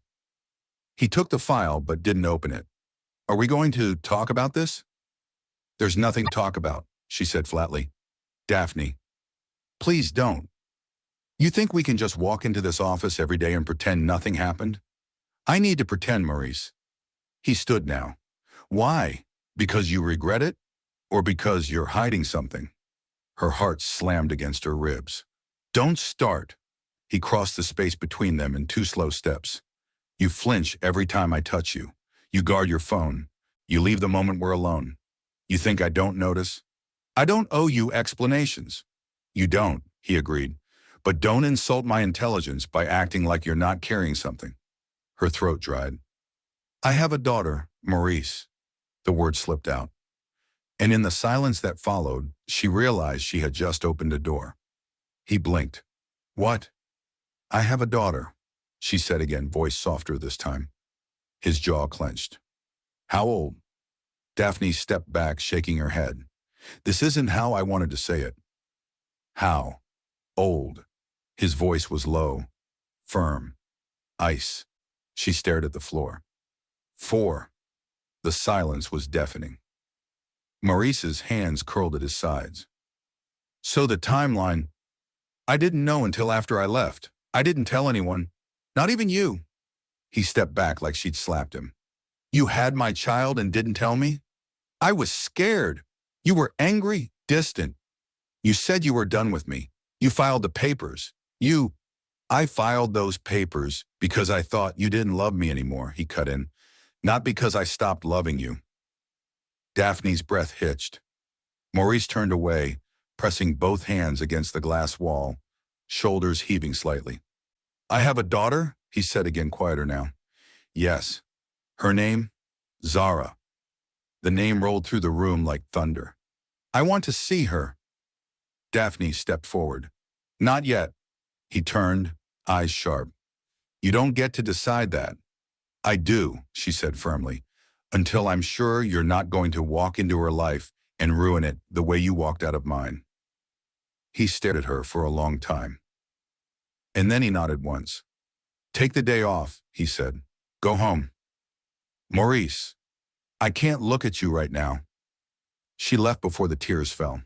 He took the file but didn't open it. "Are we going to talk about this?" "There's nothing to talk about," she said flatly. "Daphne, please don't. You think we can just walk into this office every day and pretend nothing happened? I need to pretend, Maurice." He stood now. "Why? Because you regret it? Or because you're hiding something?" Her heart slammed against her ribs. "Don't start." He crossed the space between them in 2 slow steps. "You flinch every time I touch you. You guard your phone. You leave the moment we're alone. You think I don't notice? I don't owe you explanations." "You don't," he agreed. "But don't insult my intelligence by acting like you're not carrying something." Her throat dried. "I have a daughter, Maurice." The word slipped out. And in the silence that followed, she realized she had just opened a door. He blinked. "What?" "I have a daughter," she said again, voice softer this time. His jaw clenched. "How old?" Daphne stepped back, shaking her head. "This isn't how I wanted to say it." "How old?" His voice was low, firm. "Ice." She stared at the floor. "4." The silence was deafening. Maurice's hands curled at his sides. "So the timeline. I didn't know until after I left. I didn't tell anyone. Not even you." He stepped back like she'd slapped him. "You had my child and didn't tell me? I was scared. You were angry, distant. You said you were done with me. You filed the papers. I filed those papers because I thought you didn't love me anymore," he cut in. "Not because I stopped loving you." Daphne's breath hitched. Maurice turned away, pressing both hands against the glass wall, shoulders heaving slightly. "I have a daughter?" he said again, quieter now. "Yes." "Her name?" "Zara." The name rolled through the room like thunder. "I want to see her." Daphne stepped forward. "Not yet." He turned, eyes sharp. "You don't get to decide that." "I do," she said firmly, "until I'm sure you're not going to walk into her life and ruin it the way you walked out of mine." He stared at her for a long time. And then he nodded once. "Take the day off," he said. "Go home." "Maurice, I can't look at you right now." She left before the tears fell.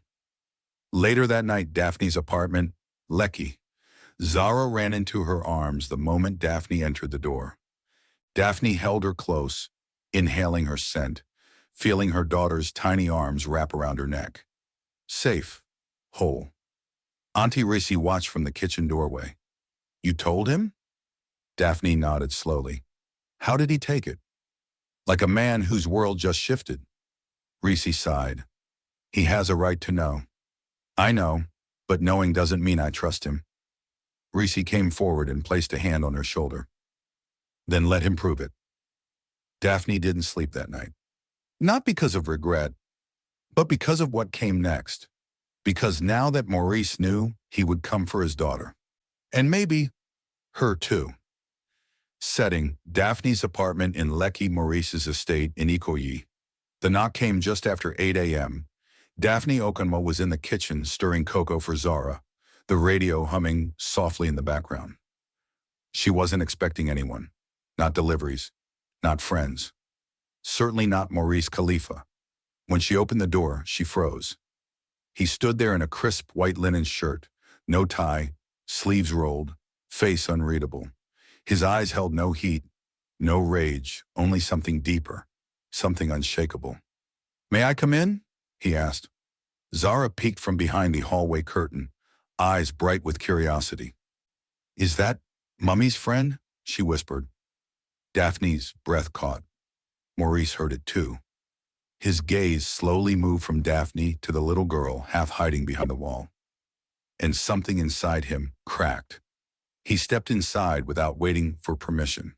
Later that night, Daphne's apartment, Lekki. Zara ran into her arms the moment Daphne entered the door. Daphne held her close, inhaling her scent, feeling her daughter's tiny arms wrap around her neck. Safe. Whole. Auntie Risi watched from the kitchen doorway. "You told him?" Daphne nodded slowly. "How did he take it?" "Like a man whose world just shifted." Risi sighed. "He has a right to know." "I know, but knowing doesn't mean I trust him." Risi came forward and placed a hand on her shoulder. "Then let him prove it." Daphne didn't sleep that night. Not because of regret, but because of what came next. Because now that Maurice knew, he would come for his daughter. And maybe her too. Setting, Daphne's apartment in Lekki Maurice's estate in Ikoyi. The knock came just after 8 a.m. Daphne Okonwa was in the kitchen stirring cocoa for Zara, the radio humming softly in the background. She wasn't expecting anyone. Not deliveries. Not friends. Certainly not Maurice Khalifa. When she opened the door, she froze. He stood there in a crisp white linen shirt, no tie, sleeves rolled, face unreadable. His eyes held no heat, no rage, only something deeper, something unshakable. "May I come in?" he asked. Zara peeked from behind the hallway curtain, eyes bright with curiosity. "Is that Mummy's friend?" she whispered. Daphne's breath caught. Maurice heard it too. His gaze slowly moved from Daphne to the little girl half hiding behind the wall. And something inside him cracked. He stepped inside without waiting for permission.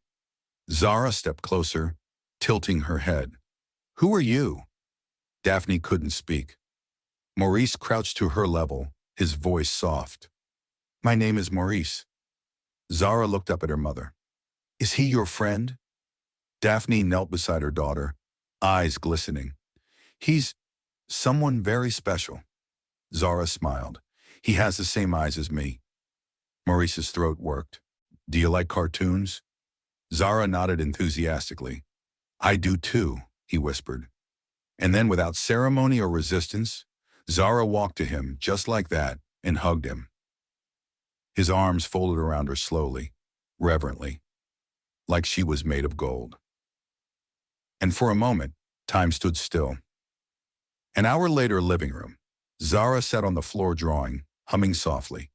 Zara stepped closer, tilting her head. "Who are you?" Daphne couldn't speak. Maurice crouched to her level, his voice soft. "My name is Maurice." Zara looked up at her mother. "Is he your friend?" Daphne knelt beside her daughter, eyes glistening. "He's someone very special." Zara smiled. "He has the same eyes as me." Maurice's throat worked. "Do you like cartoons?" Zara nodded enthusiastically. "I do too," he whispered. And then without ceremony or resistance, Zara walked to him just like that and hugged him. His arms folded around her slowly, reverently, like she was made of gold. And for a moment, time stood still. An hour later, living room. Zara sat on the floor drawing, humming softly.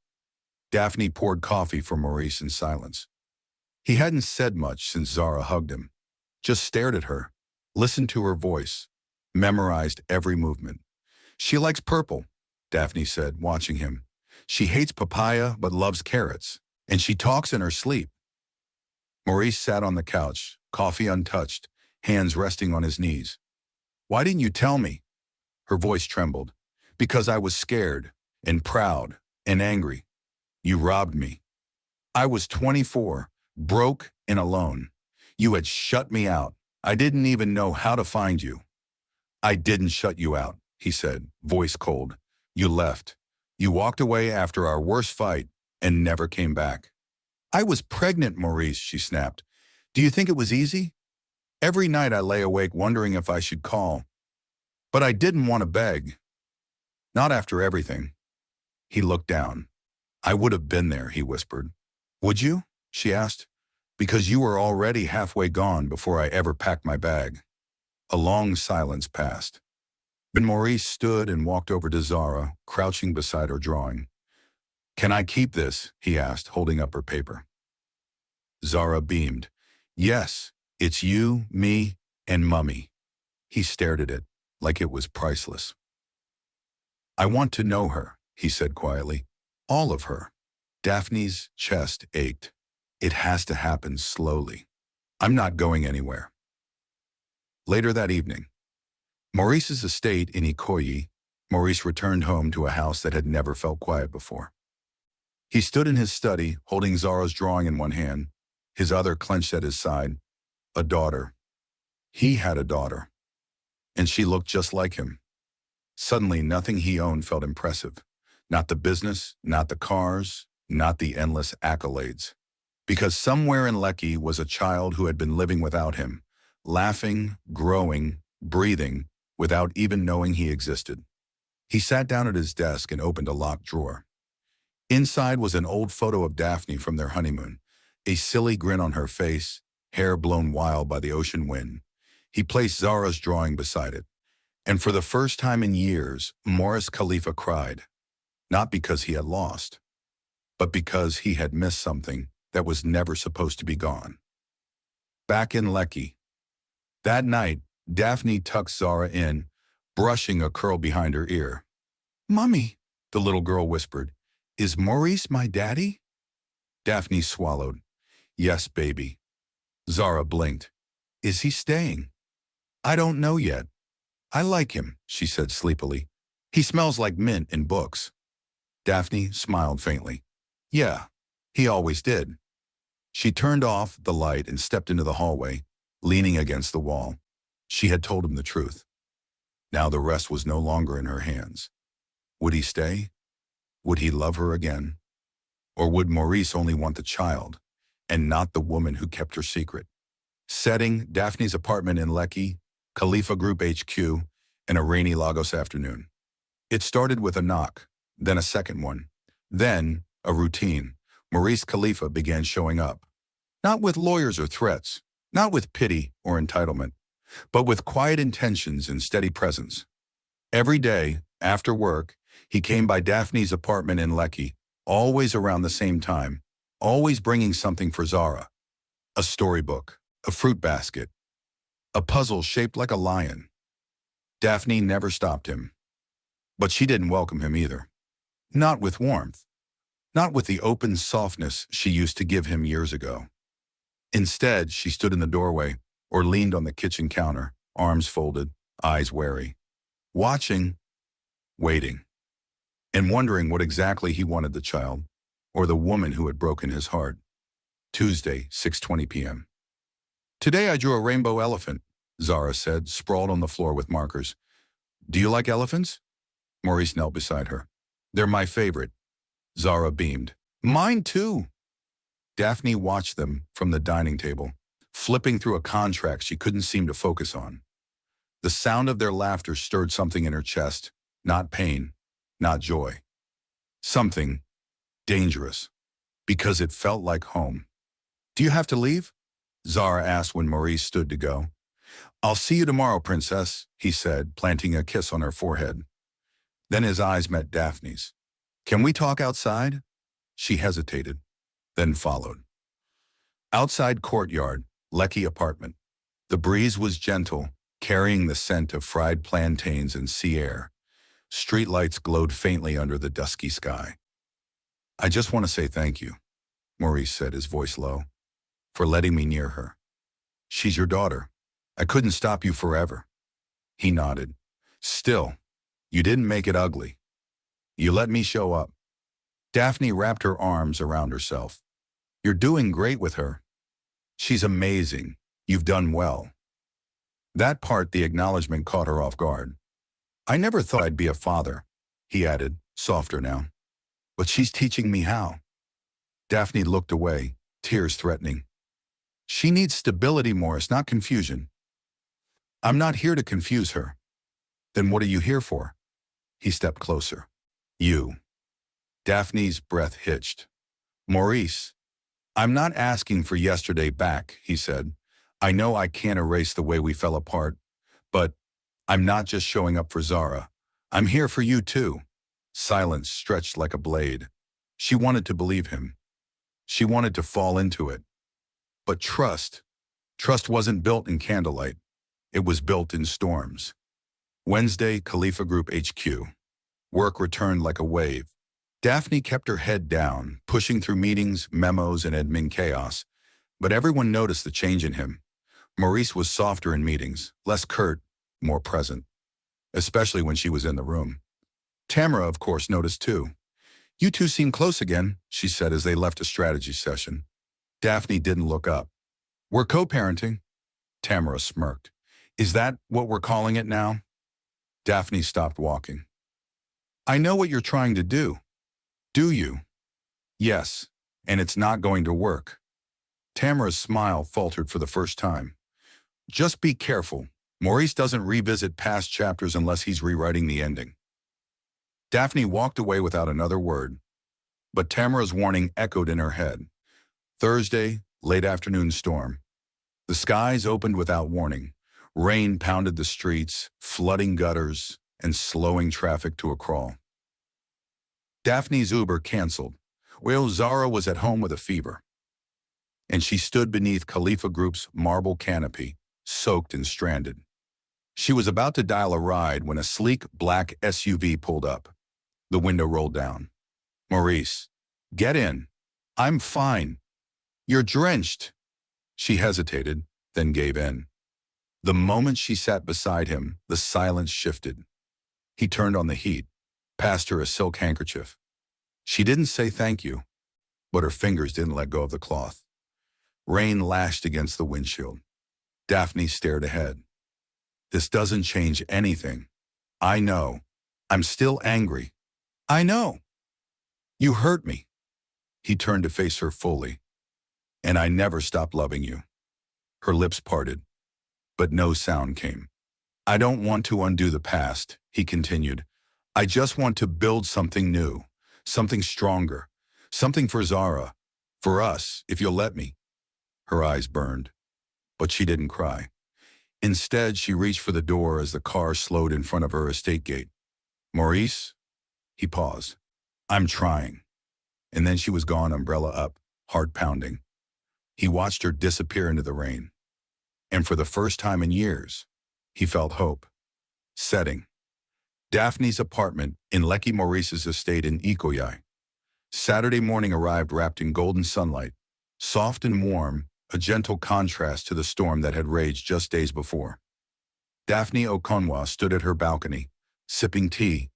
Daphne poured coffee for Maurice in silence. He hadn't said much since Zara hugged him, just stared at her, listened to her voice, memorized every movement. "She likes purple," Daphne said, watching him. "She hates papaya but loves carrots, and she talks in her sleep." Maurice sat on the couch, coffee untouched, hands resting on his knees. "Why didn't you tell me?" Her voice trembled. "Because I was scared, and proud, and angry. You robbed me. I was 24, broke and alone. You had shut me out. I didn't even know how to find you." "I didn't shut you out," he said, voice cold. "You left. You walked away after our worst fight and never came back." "I was pregnant, Maurice," she snapped. "Do you think it was easy? Every night I lay awake wondering if I should call. But I didn't want to beg. Not after everything." He looked down. "I would have been there," he whispered. "Would you?" she asked. "Because you were already halfway gone before I ever packed my bag." A long silence passed. Then Maurice stood and walked over to Zara, crouching beside her drawing. "Can I keep this?" he asked, holding up her paper. Zara beamed. "Yes, it's you, me, and Mummy." He stared at it, like it was priceless. "I want to know her," he said quietly. "All of her." Daphne's chest ached. "It has to happen slowly. I'm not going anywhere." Later that evening, Maurice's estate in Ikoyi, Maurice returned home to a house that had never felt quiet before. He stood in his study, holding Zara's drawing in one hand, his other clenched at his side. A daughter. He had a daughter. And she looked just like him. Suddenly, nothing he owned felt impressive. Not the business, not the cars, not the endless accolades. Because somewhere in Lekki was a child who had been living without him, laughing, growing, breathing, without even knowing he existed. He sat down at his desk and opened a locked drawer. Inside was an old photo of Daphne from their honeymoon, a silly grin on her face, hair blown wild by the ocean wind. He placed Zara's drawing beside it. And for the first time in years, Maurice Khalifa cried. Not because he had lost, but because he had missed something that was never supposed to be gone. Back in Lekki. That night, Daphne tucked Zara in, brushing a curl behind her ear. "Mummy," the little girl whispered, "is Maurice my daddy?" Daphne swallowed. "Yes, baby." Zara blinked. "Is he staying?" "I don't know yet." I like him, she said sleepily. He smells like mint in books. Daphne smiled faintly. Yeah, he always did. She turned off the light and stepped into the hallway, leaning against the wall. She had told him the truth. Now the rest was no longer in her hands. Would he stay? Would he love her again? Or would Maurice only want the child, and not the woman who kept her secret? Setting, Daphne's apartment in Lekki, Khalifa Group HQ, and a rainy Lagos afternoon. It started with a knock, then a second one, then a routine. Maurice Khalifa began showing up. Not with lawyers or threats, not with pity or entitlement, but with quiet intentions and steady presence. Every day, after work, he came by Daphne's apartment in Lekki, always around the same time, always bringing something for Zara. A storybook, a fruit basket, a puzzle shaped like a lion. Daphne never stopped him. But she didn't welcome him either. Not with warmth. Not with the open softness she used to give him years ago. Instead, she stood in the doorway or leaned on the kitchen counter, arms folded, eyes wary. Watching, waiting, and wondering what exactly he wanted, the child or the woman who had broken his heart. Tuesday, 6:20 p.m. Today I drew a rainbow elephant, Zara said, sprawled on the floor with markers. Do you like elephants? Maurice knelt beside her. They're my favorite. Zara beamed. Mine too. Daphne watched them from the dining table, flipping through a contract she couldn't seem to focus on. The sound of their laughter stirred something in her chest, not pain, not joy. Something dangerous, because it felt like home. Do you have to leave? Zara asked when Maurice stood to go. I'll see you tomorrow, princess, he said, planting a kiss on her forehead. Then his eyes met Daphne's. Can we talk outside? She hesitated, then followed. Outside courtyard, Lekki apartment. The breeze was gentle, carrying the scent of fried plantains and sea air. Streetlights glowed faintly under the dusky sky. I just want to say thank you, Maurice said, his voice low, for letting me near her. She's your daughter. I couldn't stop you forever. He nodded. Still, you didn't make it ugly. You let me show up. Daphne wrapped her arms around herself. You're doing great with her. She's amazing. You've done well. That part, the acknowledgement, caught her off guard. I never thought I'd be a father, he added, softer now. But she's teaching me how. Daphne looked away, tears threatening. She needs stability, Maurice, not confusion. I'm not here to confuse her. Then what are you here for? He stepped closer. You. Daphne's breath hitched. Maurice, I'm not asking for yesterday back, he said. I know I can't erase the way we fell apart, but I'm not just showing up for Zara. I'm here for you too. Silence stretched like a blade. She wanted to believe him. She wanted to fall into it. But trust wasn't built in candlelight. It was built in storms. Wednesday, Khalifa Group HQ. Work returned like a wave. Daphne kept her head down, pushing through meetings, memos, and admin chaos. But everyone noticed the change in him. Maurice was softer in meetings, less curt, more present, especially when she was in the room. Tamara, of course, noticed too. You two seem close again, she said as they left a strategy session. Daphne didn't look up. We're co-parenting. Tamara smirked. Is that what we're calling it now? Daphne stopped walking. I know what you're trying to do. Do you? Yes, and it's not going to work. Tamara's smile faltered for the first time. Just be careful. Maurice doesn't revisit past chapters unless he's rewriting the ending. Daphne walked away without another word, but Tamara's warning echoed in her head. Thursday, late afternoon storm. The skies opened without warning. Rain pounded the streets, flooding gutters and slowing traffic to a crawl. Daphne's Uber canceled. Well, Zara was at home with a fever. And she stood beneath Khalifa Group's marble canopy, soaked and stranded. She was about to dial a ride when a sleek black SUV pulled up. The window rolled down. Maurice, get in. I'm fine. You're drenched. She hesitated, then gave in. The moment she sat beside him, the silence shifted. He turned on the heat, passed her a silk handkerchief. She didn't say thank you, but her fingers didn't let go of the cloth. Rain lashed against the windshield. Daphne stared ahead. This doesn't change anything. I know. I'm still angry. I know. You hurt me. He turned to face her fully. And I never stopped loving you. Her lips parted, but no sound came. I don't want to undo the past, he continued. I just want to build something new, something stronger, something for Zara, for us, if you'll let me. Her eyes burned, but she didn't cry. Instead, she reached for the door as the car slowed in front of her estate gate. Maurice? He paused. I'm trying. And then she was gone, umbrella up, heart pounding. He watched her disappear into the rain. And for the first time in years, he felt hope. Setting. Daphne's apartment in Lekki Maurice's estate in Ikoyi. Saturday morning arrived wrapped in golden sunlight, soft and warm, a gentle contrast to the storm that had raged just days before. Daphne Okonwa stood at her balcony, sipping tea,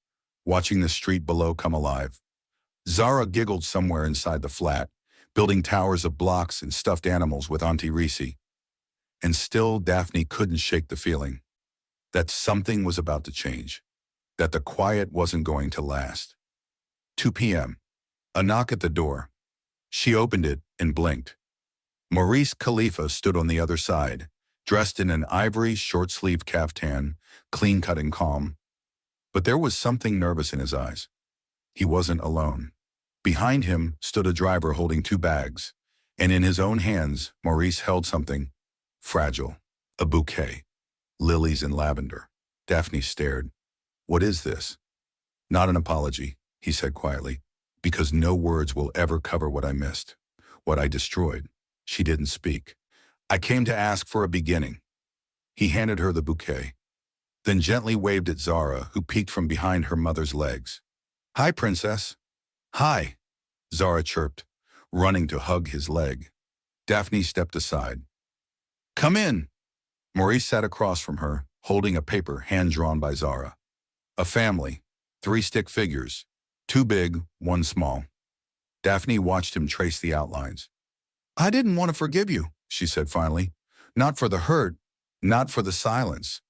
watching the street below come alive. Zara giggled somewhere inside the flat, building towers of blocks and stuffed animals with Auntie Reese. And still Daphne couldn't shake the feeling that something was about to change, that the quiet wasn't going to last. 2 p.m. A knock at the door. She opened it and blinked. Maurice Khalifa stood on the other side, dressed in an ivory short-sleeved caftan, clean-cut and calm. But there was something nervous in his eyes. He wasn't alone. Behind him stood a driver holding 2 bags, and in his own hands, Maurice held something fragile, a bouquet, lilies and lavender. Daphne stared. What is this? Not an apology, he said quietly, because no words will ever cover what I missed, what I destroyed. She didn't speak. I came to ask for a beginning. He handed her the bouquet, then gently waved at Zara, who peeked from behind her mother's legs. Hi, princess. Hi, Zara chirped, running to hug his leg. Daphne stepped aside. Come in. Maurice sat across from her, holding a paper hand-drawn by Zara. A family, 3 stick figures, 2 big, 1 small. Daphne watched him trace the outlines. I didn't want to forgive you, she said finally. Not for the hurt, not for the silence,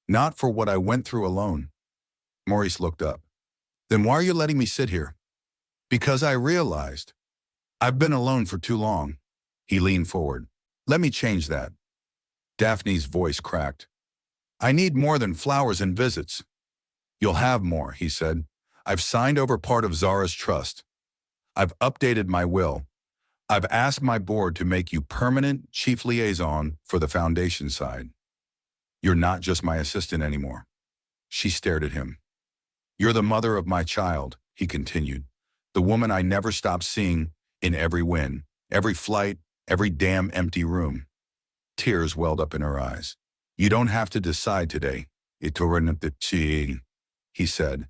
not for what I went through alone. Maurice looked up. Then why are you letting me sit here? Because I realized I've been alone for too long. He leaned forward. Let me change that. Daphne's voice cracked. I need more than flowers and visits. You'll have more, he said. I've signed over part of Zara's trust. I've updated my will. I've asked my board to make you permanent chief liaison for the foundation side. You're not just my assistant anymore. She stared at him. You're the mother of my child, he continued. The woman I never stopped seeing in every win, every flight, every damn empty room. Tears welled up in her eyes. You don't have to decide today, he said.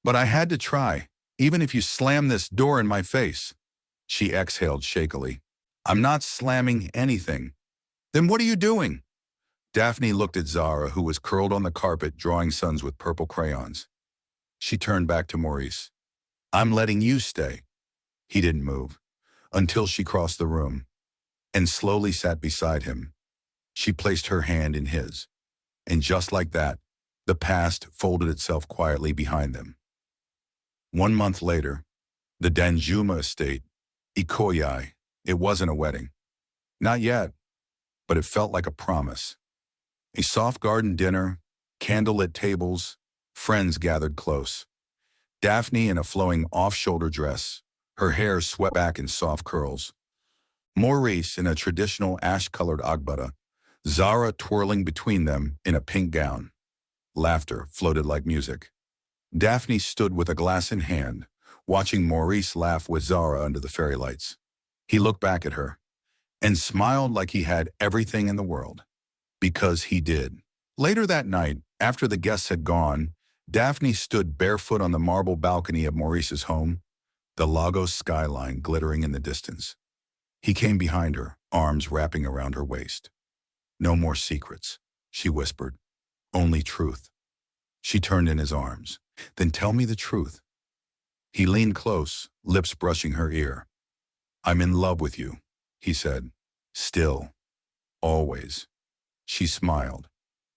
But I had to try, even if you slam this door in my face. She exhaled shakily. I'm not slamming anything. Then what are you doing? Daphne looked at Zara, who was curled on the carpet drawing suns with purple crayons. She turned back to Maurice. I'm letting you stay. He didn't move, until she crossed the room, and slowly sat beside him. She placed her hand in his, and just like that, the past folded itself quietly behind them. 1 month later, the Danjuma estate, Ikoyi. It wasn't a wedding. Not yet, but it felt like a promise. A soft garden dinner, candlelit tables, friends gathered close. Daphne in a flowing off-shoulder dress, her hair swept back in soft curls. Maurice in a traditional ash-colored agbada, Zara twirling between them in a pink gown. Laughter floated like music. Daphne stood with a glass in hand, watching Maurice laugh with Zara under the fairy lights. He looked back at her and smiled like he had everything in the world. Because he did. Later that night, after the guests had gone, Daphne stood barefoot on the marble balcony of Maurice's home, the Lagos skyline glittering in the distance. He came behind her, arms wrapping around her waist. No more secrets, she whispered. Only truth. She turned in his arms. Then tell me the truth. He leaned close, lips brushing her ear. I'm in love with you, he said. Still. Always. She smiled.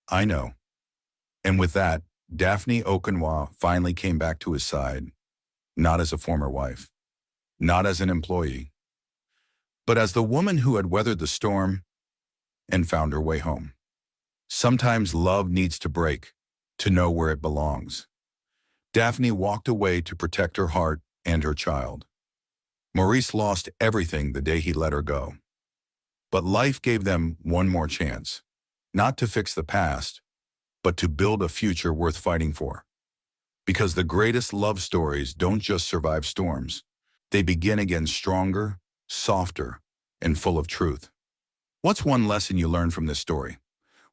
I know. And with that, Daphne Okonwa finally came back to his side, not as a former wife, not as an employee, but as the woman who had weathered the storm and found her way home. Sometimes love needs to break to know where it belongs. Daphne walked away to protect her heart and her child. Maurice lost everything the day he let her go. But life gave them one more chance, not to fix the past, but to build a future worth fighting for. Because the greatest love stories don't just survive storms. They begin again stronger, softer, and full of truth. What's one lesson you learned from this story?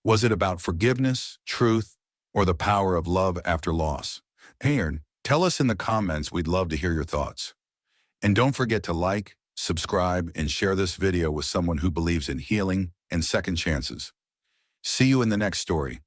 Was it about forgiveness, truth, or the power of love after loss? Aaron, tell us in the comments. We'd love to hear your thoughts. And don't forget to like, subscribe, and share this video with someone who believes in healing and second chances. See you in the next story.